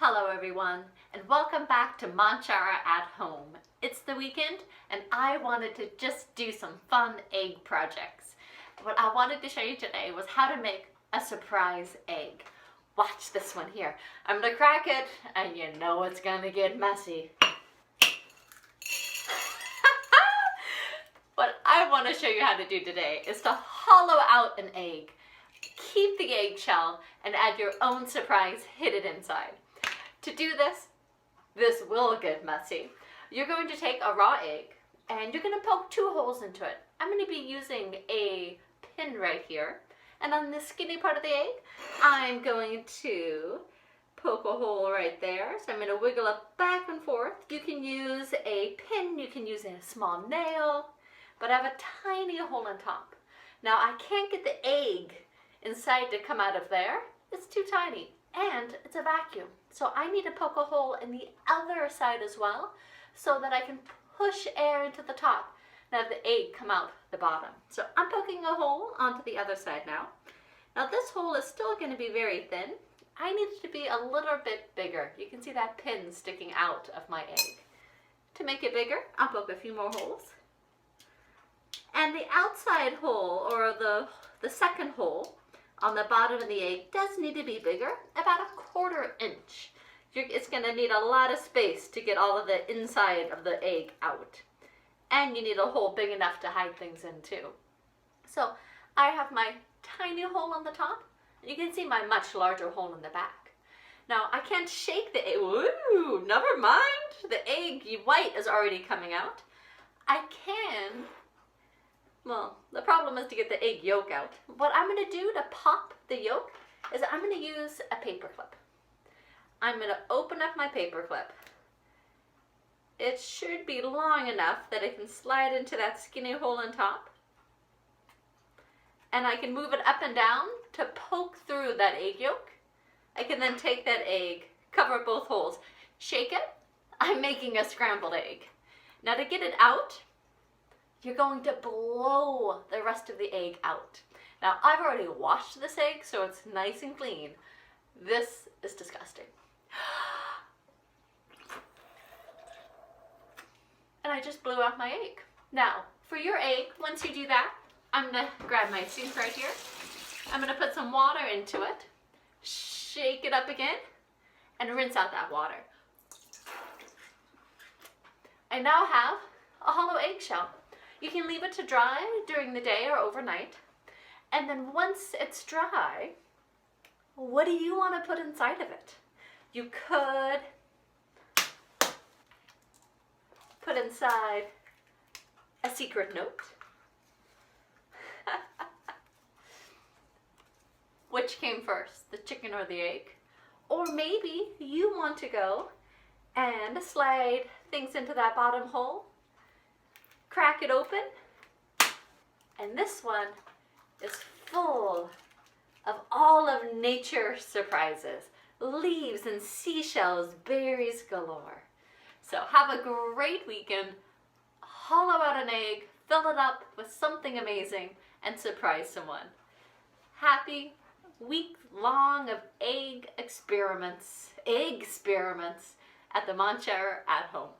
Hello everyone, and welcome back to Montshire at Home. It's the weekend, and I wanted to just do some fun egg projects. What I wanted to show you today was how to make a surprise egg. Watch this one here. I'm gonna crack it, and you know it's gonna get messy. What I want to show you how to do today is to hollow out an egg. Keep the eggshell and add your own surprise hidden inside. To do this will get messy. You're going to take a raw egg and you're going to poke 2 holes into it. I'm going to be using a pin right here. And on the skinny part of the egg, I'm going to poke a hole right there. So I'm going to wiggle it back and forth. You can use a pin, you can use a small nail, but I have a tiny hole on top. Now I can't get the egg inside to come out of there. It's too tiny and it's a vacuum. So I need to poke a hole in the other side as well so that I can push air into the top and have the egg come out the bottom. So I'm poking a hole onto the other side now. Now this hole is still going to be very thin. I need it to be a little bit bigger. You can see that pin sticking out of my egg. To make it bigger, I'll poke a few more holes. And the outside hole, or the second hole on the bottom of the egg, does need to be bigger, about 1/4 inch. It's going to need a lot of space to get all of the inside of the egg out. And you need a hole big enough to hide things in too. So I have my tiny hole on the top, and you can see my much larger hole in the back. Now I can't shake the egg. Ooh, never mind. The egg white is already coming out. I can. Well, the problem is to get the egg yolk out. What I'm going to do to pop the yolk is I'm going to use a paper clip. I'm going to open up my paper clip. It should be long enough that it can slide into that skinny hole on top. And I can move it up and down to poke through that egg yolk. I can then take that egg, cover both holes, shake it. I'm making a scrambled egg. Now to get it out, you're going to blow the rest of the egg out. Now, I've already washed this egg, so it's nice and clean. This is disgusting. And I just blew out my egg. Now, for your egg, once you do that, I'm gonna grab my sink right here. I'm gonna put some water into it, shake it up again, and rinse out that water. I now have a hollow eggshell. You can leave it to dry during the day or overnight. And then once it's dry, what do you want to put inside of it? You could put inside a secret note. Which came first, the chicken or the egg? Or maybe you want to go and slide things into that bottom hole, crack it open, and this one is full of all of nature's surprises. Leaves and seashells, berries galore. So have a great weekend. Hollow out an egg, fill it up with something amazing, and surprise someone. Happy week long of egg experiments at the Montshire at Home.